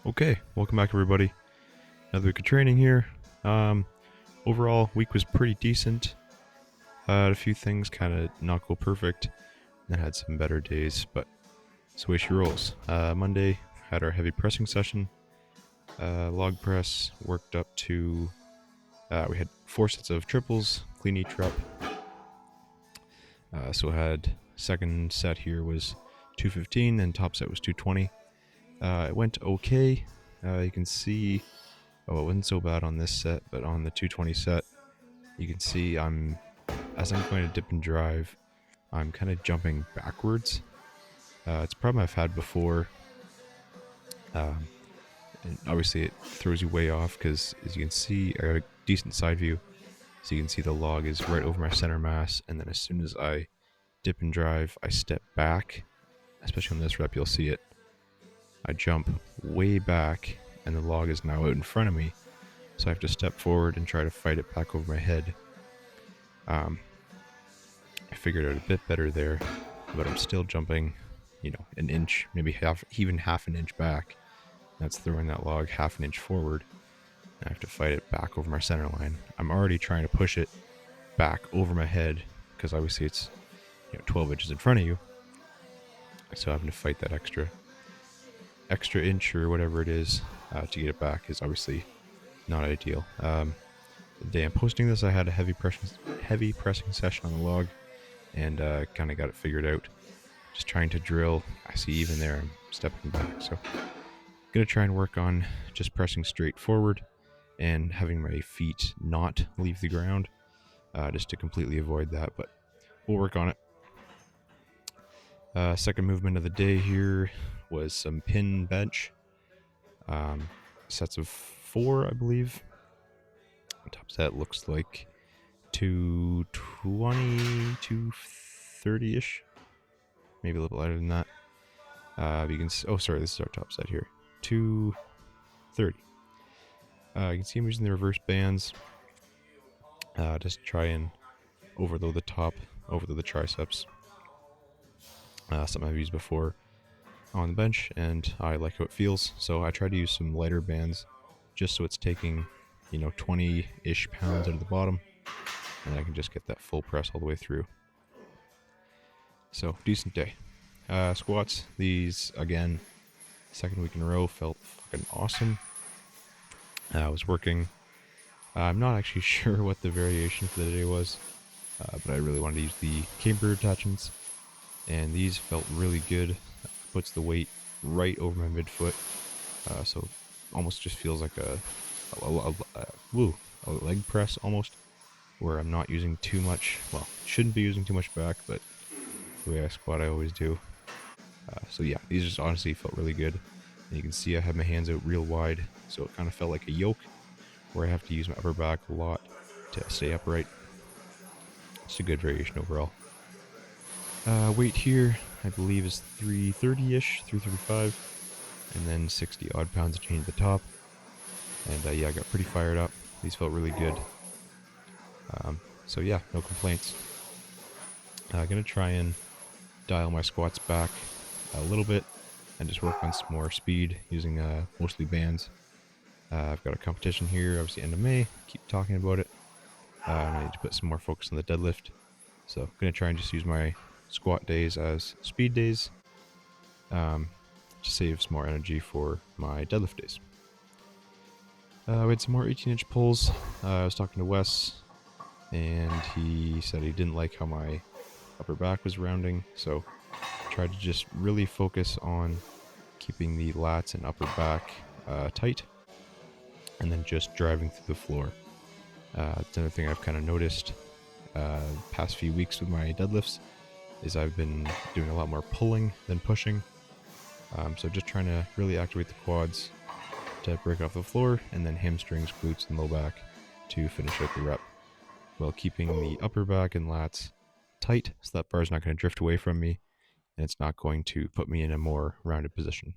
Okay, welcome back everybody. Another week of training here. Um, Overall, week was pretty decent. Had a few things kind of not go perfect. Then had some better days, but it's the way she rolls. Monday had our heavy pressing session. Log press worked up to. We had 4 sets of triples, clean each rep. So had second set here was 215 and top set was 220. It went okay. You can see. Oh, it wasn't so bad on this set, but on the 220 set, you can see as I'm going to dip and drive, I'm kind of jumping backwards. It's a problem I've had before. Um, and obviously it throws you way off because as you can see, I got a decent side view. So you can see the log is right over my center mass, and then as soon as I dip and drive, I step back. Especially on this rep, you'll see it. I jump way back, and the log is now out in front of me. So I have to step forward and try to fight it back over my head. I figured out a bit better there, but I'm still jumping, an inch, maybe even half an inch back. That's throwing that log half an inch forward. And I have to fight it back over my center line. I'm already trying to push it back over my head because obviously it's 12 inches in front of you. So having to fight that extra inch or whatever it is to get it back is obviously not ideal. The day I'm posting this, I had a heavy pressing session on the log, and kind of got it figured out. Just trying to drill. I see even there I'm stepping back. So gonna try and work on just pressing straight forward and having my feet not leave the ground, just to completely avoid that. But we'll work on it. Second movement of the day here was some pin bench. Sets of 4, I believe. Top set looks like 220, 230-ish. Maybe a little lighter than that. You can. Oh, sorry. This is our top set here. 230. You can see I'm using the reverse bands. Just try and overload the top, overload the triceps. Something I've used before on the bench, and I like how it feels. So I try to use some lighter bands, just so it's taking, 20-ish pounds out of the bottom, and I can just get that full press all the way through. So decent day. Squats. These again, second week in a row, felt fucking awesome. I was working. I'm not actually sure what the variation for the day was, but I really wanted to use the camber attachments, and these felt really good. Puts the weight right over my midfoot, so almost just feels like a leg press almost, where I'm not using too much. Well, shouldn't be using too much back, but the way I squat, I always do. So yeah, these just honestly felt really good. And you can see I have my hands out real wide, so it kind of felt like a yoke, where I have to use my upper back a lot to stay upright. It's a good variation overall. Weight here, I believe, is 330-ish, 335, and then 60 odd pounds of chain at the top. And yeah, I got pretty fired up. These felt really good. So yeah, no complaints. Gonna try and dial my squats back a little bit and just work on some more speed using mostly bands. I've got a competition here, obviously end of May. Keep talking about it. And I need to put some more focus on the deadlift. So gonna try and just use my squat days as speed days, to save some more energy for my deadlift days. We had some more 18-inch pulls. I was talking to Wes, and he said he didn't like how my upper back was rounding, so I tried to just really focus on keeping the lats and upper back tight, and then just driving through the floor. It's another thing I've kind of noticed past few weeks with my deadlifts is I've been doing a lot more pulling than pushing. So just trying to really activate the quads to break off the floor, and then hamstrings, glutes, and low back to finish out the rep, while keeping the upper back and lats tight so that bar is not going to drift away from me, and it's not going to put me in a more rounded position.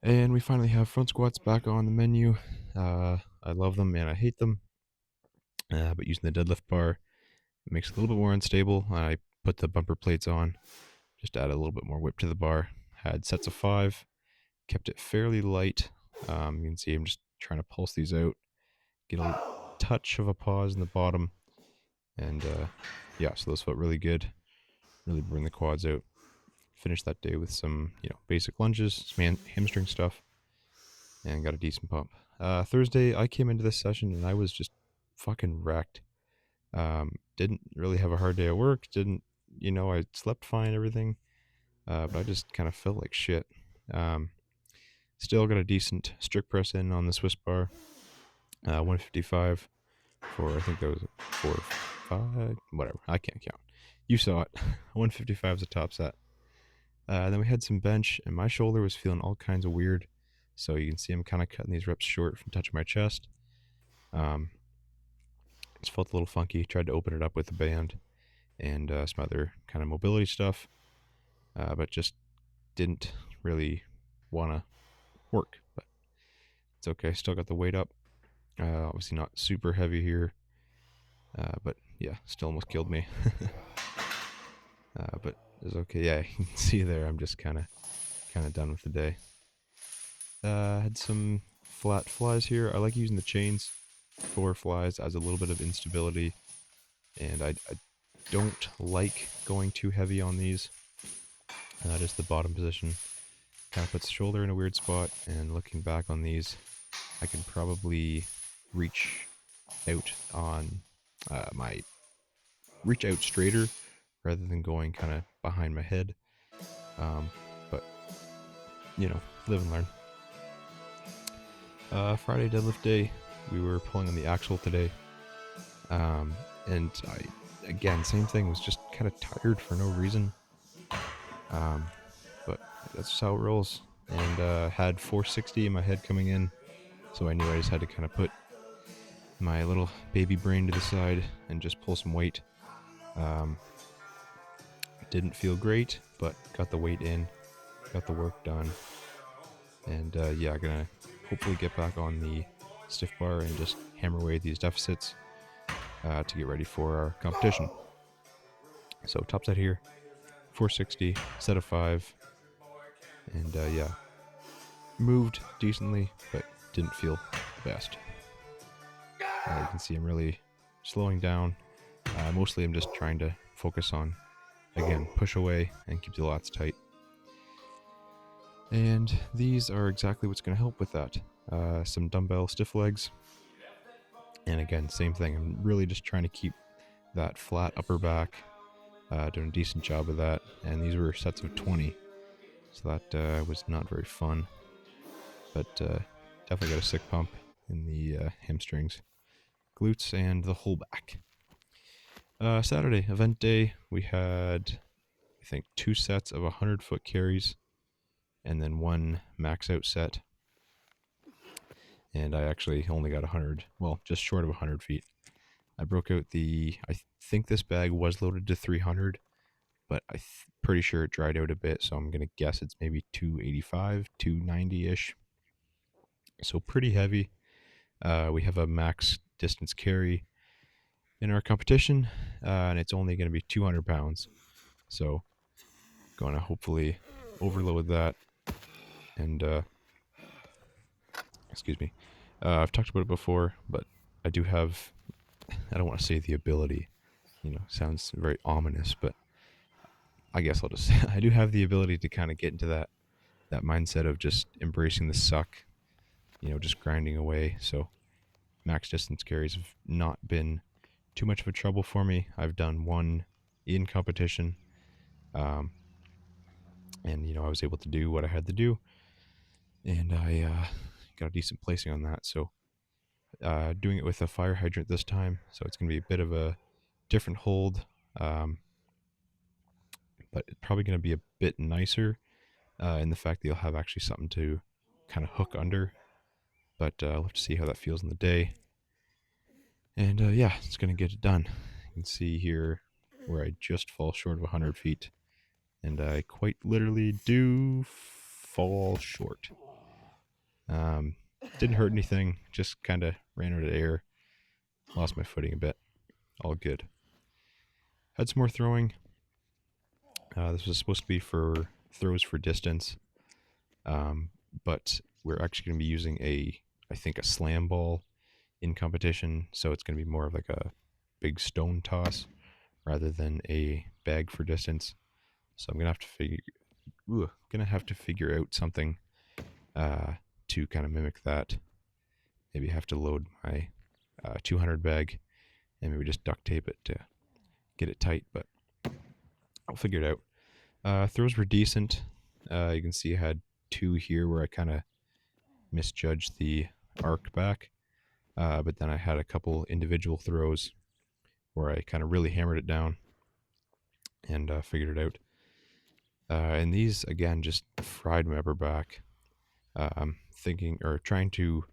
And we finally have front squats back on the menu. I love them and I hate them, but using the deadlift bar, it makes it a little bit more unstable. I put the bumper plates on, just add a little bit more whip to the bar. Had sets of 5, kept it fairly light. You can see I'm just trying to pulse these out, get a touch of a pause in the bottom, and yeah, so those felt really good. Really bring the quads out. Finished that day with some, basic lunges, some hamstring stuff, and got a decent pump. Thursday, I came into this session and I was just fucking wrecked. Didn't really have a hard day at work. I slept fine, everything. But I just kind of felt like shit. Um, Still got a decent strict press in on the Swiss bar. 155 for, I think that was 4 5, whatever. I can't count. You saw it. 155 is the top set. Then we had some bench, and my shoulder was feeling all kinds of weird. So you can see I'm kind of cutting these reps short from touching my chest. Just felt a little funky. Tried to open it up with the band and some other kind of mobility stuff, but just didn't really want to work. But it's okay. Still got the weight up. Obviously not super heavy here, but yeah, still almost killed me. But it's okay. Yeah, you can see there. I'm just kind of done with the day. Had some flat flies here. I like using the chains for flies as a little bit of instability, and I don't like going too heavy on these. Just the bottom position kind of puts the shoulder in a weird spot, and looking back on these, I can probably reach out on my reach out straighter rather than going kind of behind my head. But live and learn. Friday deadlift day, we were pulling on the axle today, and again, same thing, was just kind of tired for no reason. But that's just how it rolls. And had 460 in my head coming in, so I knew I just had to kind of put my little baby brain to the side and just pull some weight. Didn't feel great, but got the weight in, got the work done, and gonna hopefully get back on the stiff bar and just hammer away at these deficits to get ready for our competition. So top set here, 460, set of 5, and moved decently, but didn't feel the best. You can see I'm really slowing down. Mostly I'm just trying to focus on, again, push away and keep the lats tight. And these are exactly what's going to help with that. Some dumbbell stiff legs. And again, same thing. I'm really just trying to keep that flat upper back. Doing a decent job of that. And these were sets of 20. So that was not very fun. But definitely got a sick pump in the hamstrings, glutes, and the whole back. Saturday, event day, we had, I think, 2 sets of 100-foot carries and then 1 max out set. And I actually only got 100, well, just short of 100 feet. I broke out I think this bag was loaded to 300, but I'm pretty sure it dried out a bit, so I'm going to guess it's maybe 285, 290-ish. So pretty heavy. We have a max distance carry in our competition, and it's only going to be 200 pounds. So going to hopefully overload that. And excuse me, I've talked about it before, but I do have, I don't want to say the ability, sounds very ominous, but I guess I'll just say I do have the ability to kind of get into that mindset of just embracing the suck, just grinding away. So max distance carries have not been too much of a trouble for me. I've done 1 in competition, and I was able to do what I had to do, and I got a decent placing on that. So doing it with a fire hydrant this time, so it's going to be a bit of a different hold, but it's probably going to be a bit nicer in the fact that you'll have actually something to kind of hook under. But I'll have to see how that feels in the day. And it's going to get it done. You can see here where I just fall short of 100 feet. And I quite literally do fall short. Didn't hurt anything, just kind of ran out of air. Lost my footing a bit. All good. Had some more throwing. This was supposed to be for throws for distance. but we're actually going to be using I think a slam ball in competition. So it's going to be more of like a big stone toss rather than a bag for distance. So I'm gonna have to figure out something to kind of mimic that. Maybe have to load my 200 bag and maybe just duct tape it to get it tight, but I'll figure it out. Throws were decent. You can see I had 2 here where I kind of misjudged the arc back, but then I had a couple individual throws where I kind of really hammered it down and figured it out. And these, again, just fried my upper back. Thinking or trying to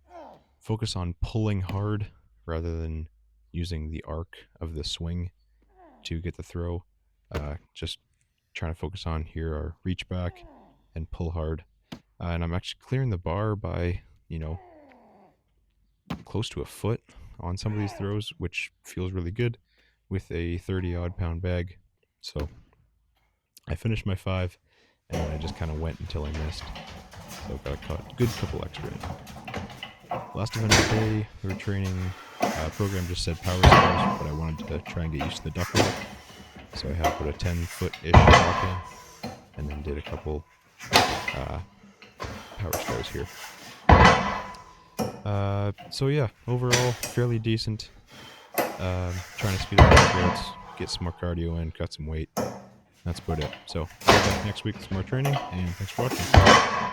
focus on pulling hard rather than using the arc of the swing to get the throw. Just trying to focus on here our reach back and pull hard. And I'm actually clearing the bar by, close to a foot on some of these throws, which feels really good with a 30 odd pound bag. So I finished my 5 and then I just kind of went until I missed. So got a good couple extra in. Last event of the day, we were training. Program just said power stars, but I wanted to try and get used to the duck walk. So I had put a 10-foot-ish walk in, and then did a couple power stars here. So yeah, overall, fairly decent. Trying to speed up the workouts, get some more cardio in, cut some weight. That's about it. So, back next week with some more training, and thanks for watching.